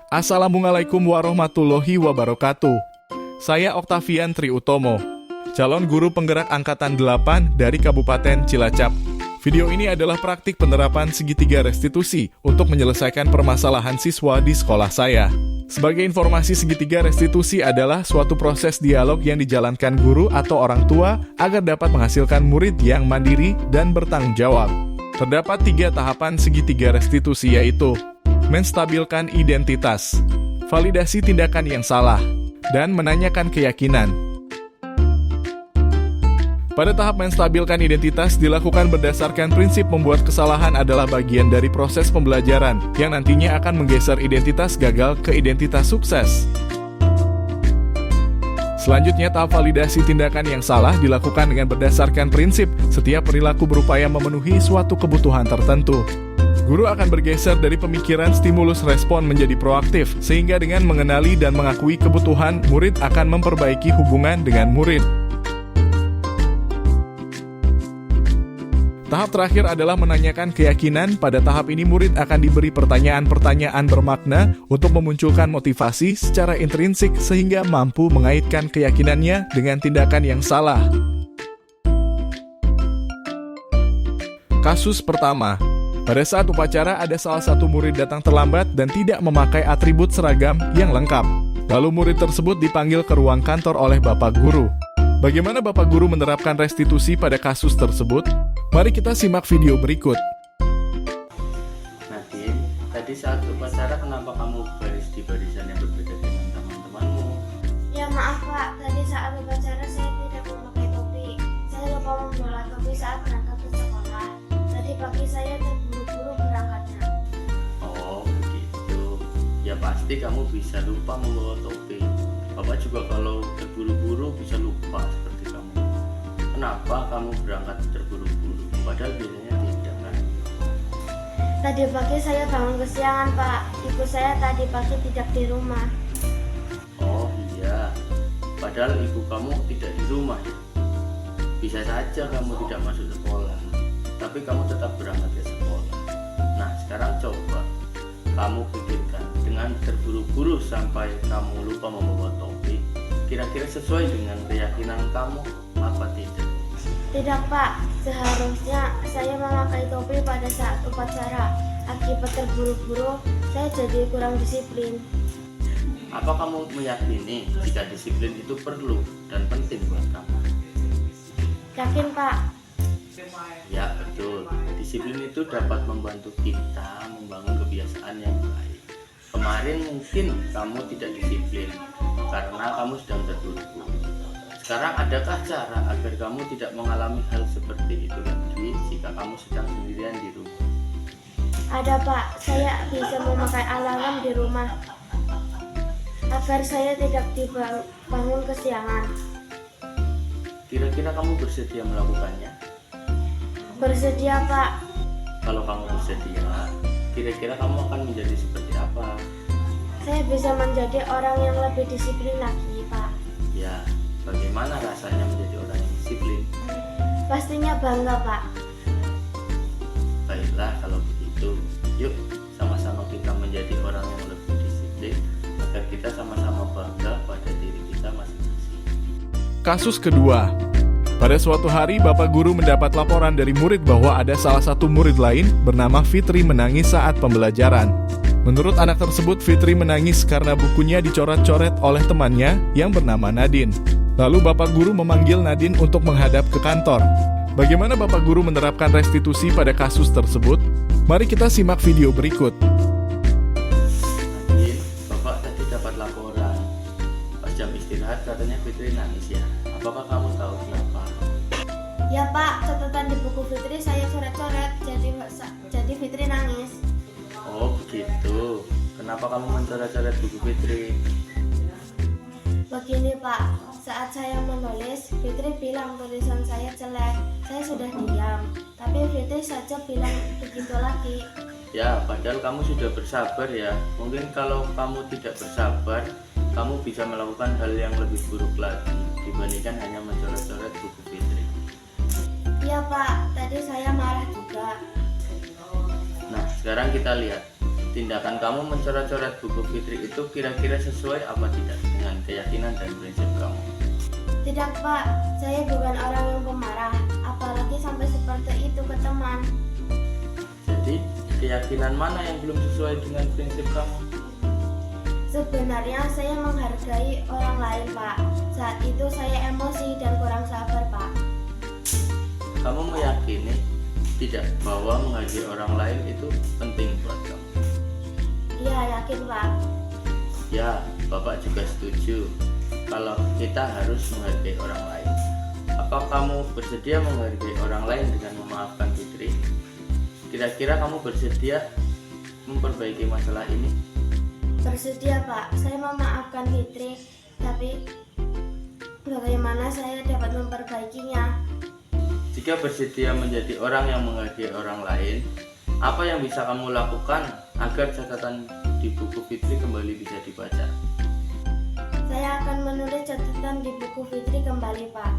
Assalamualaikum warahmatullahi wabarakatuh. Saya Oktavian Triutomo, calon guru penggerak Angkatan 8 dari Kabupaten Cilacap. Video ini adalah praktik penerapan segitiga restitusi untuk menyelesaikan permasalahan siswa di sekolah saya. Sebagai informasi, segitiga restitusi adalah suatu proses dialog yang dijalankan guru atau orang tua agar dapat menghasilkan murid yang mandiri dan bertanggung jawab. Terdapat 3 tahapan segitiga restitusi, yaitu menstabilkan identitas, validasi tindakan yang salah, dan menanyakan keyakinan. Pada tahap menstabilkan identitas dilakukan berdasarkan prinsip membuat kesalahan adalah bagian dari proses pembelajaran yang nantinya akan menggeser identitas gagal ke identitas sukses. Selanjutnya, tahap validasi tindakan yang salah dilakukan dengan berdasarkan prinsip setiap perilaku berupaya memenuhi suatu kebutuhan tertentu. Guru akan bergeser dari pemikiran stimulus respon menjadi proaktif, sehingga dengan mengenali dan mengakui kebutuhan, murid akan memperbaiki hubungan dengan murid. Tahap terakhir adalah menanyakan keyakinan. Pada tahap ini murid akan diberi pertanyaan-pertanyaan bermakna untuk memunculkan motivasi secara intrinsik sehingga mampu mengaitkan keyakinannya dengan tindakan yang salah. Kasus pertama. Pada saat upacara, ada salah satu murid datang terlambat dan tidak memakai atribut seragam yang lengkap. Lalu murid tersebut dipanggil ke ruang kantor oleh Bapak Guru. Bagaimana Bapak Guru menerapkan restitusi pada kasus tersebut? Mari kita simak video berikut. Nadine, tadi saat upacara kenapa kamu baris di barisan yang berbeda dengan teman-temanmu? Ya maaf Pak, tadi saat upacara saya tidak memakai topi. Saya lupa membawa topi saat berangkat ke sekolah. Tadi pagi saya terburu-buru berangkatnya. Oh begitu. Ya pasti kamu bisa lupa membawa topi. Bapak juga kalau terburu-buru bisa lupa seperti kamu. Kenapa kamu berangkat terburu-buru? Padahal biasanya tidak kan? Tadi pagi saya bangun kesiangan Pak. Ibu saya tadi pagi tidak di rumah. Oh iya. Padahal ibu kamu tidak di rumah ya. Bisa saja kamu tidak masuk sekolah, tapi kamu tetap berangkat ke sekolah. Nah sekarang coba kamu pikirkan, dengan terburu-buru sampai kamu lupa membawa topi, kira-kira sesuai dengan keyakinan kamu apa tidak? Tidak Pak, seharusnya saya memakai topi pada saat upacara. Akibat terburu-buru, saya jadi kurang disiplin. Apa kamu meyakini jika disiplin itu perlu dan penting buat kamu? Yakin Pak? Ya betul, disiplin itu dapat membantu kita membangun kebiasaan yang baik. Kemarin mungkin kamu tidak disiplin karena kamu sedang terburu-buru. Sekarang adakah cara agar kamu tidak mengalami hal seperti itu lagi jika kamu sedang sendirian di rumah? Ada Pak, saya bisa memakai alarm di rumah agar saya tidak dibangun kesiangan. Kira-kira kamu bersedia melakukannya? Bersedia Pak. Kalau kamu bersedia, kira-kira kamu akan menjadi seperti apa? Saya bisa menjadi orang yang lebih disiplin lagi Pak. Ya, bagaimana rasanya menjadi orang yang disiplin? Pastinya bangga Pak. Baiklah kalau begitu, yuk sama-sama kita menjadi orang yang lebih disiplin agar kita sama-sama bangga pada diri kita masing-masing. Kasus kedua. Pada suatu hari, Bapak Guru mendapat laporan dari murid bahwa ada salah satu murid lain bernama Fitri menangis saat pembelajaran. Menurut anak tersebut, Fitri menangis karena bukunya dicoret-coret oleh temannya yang bernama Nadine. Lalu Bapak Guru memanggil Nadine untuk menghadap ke kantor. Bagaimana Bapak Guru menerapkan restitusi pada kasus tersebut? Mari kita simak video berikut. Nadine, Bapak tadi dapat laporan. Pas jam istirahat katanya Fitri nangis ya. Apakah kamu tahu kenapa? Ya Pak, catatan di buku Fitri saya coret-coret, jadi Fitri nangis. Oh begitu. Kenapa kamu mencoret-coret buku Fitri? Begini Pak, saat saya menulis, Fitri bilang tulisan saya jelek. Saya sudah diam, tapi Fitri saja bilang begitu lagi. Ya, padahal kamu sudah bersabar ya. Mungkin kalau kamu tidak bersabar, kamu bisa melakukan hal yang lebih buruk lagi dibandingkan hanya mencoret-coret buku Fitri. Iya Pak, tadi saya marah juga. Nah, sekarang kita lihat tindakan kamu mencoret-coret buku Fitri itu kira-kira sesuai apa tidak dengan keyakinan dan prinsip kamu? Tidak Pak, saya bukan orang yang pemarah, apalagi sampai seperti itu ke teman. Jadi, keyakinan mana yang belum sesuai dengan prinsip kamu? Sebenarnya saya menghargai orang lain Pak. Saat itu saya emosi dan kurang sabar Pak. Kamu meyakini tidak bahwa menghargai orang lain itu penting buat kamu? Iya yakin Pak. Ya, Bapak juga setuju kalau kita harus menghargai orang lain. Apa kamu bersedia menghargai orang lain dengan memaafkan Fitri? Kira-kira kamu bersedia memperbaiki masalah ini? Bersedia Pak, saya memaafkan Fitri, tapi bagaimana saya dapat memperbaikinya? Jika bersedia menjadi orang yang menghargai orang lain, apa yang bisa kamu lakukan agar catatan di buku Fitri kembali bisa dibaca? Saya akan menulis catatan di buku Fitri kembali Pak.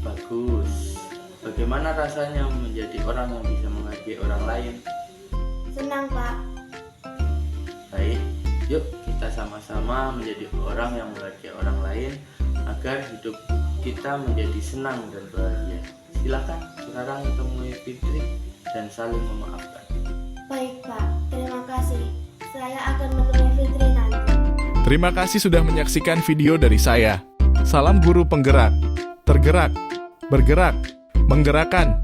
Bagus. Bagaimana rasanya menjadi orang yang bisa menghargai orang lain? Senang Pak. Baik, yuk kita sama-sama menjadi orang yang menghargai orang lain agar hidup kita menjadi senang dan bahagia. Silakan sekarang temui Fitri dan saling memaafkan. Baik Pak, terima kasih. Saya akan menemui Fitri nanti. Terima kasih sudah menyaksikan video dari saya. Salam guru penggerak. Tergerak, bergerak, menggerakkan.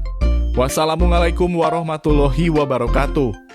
Wassalamualaikum warahmatullahi wabarakatuh.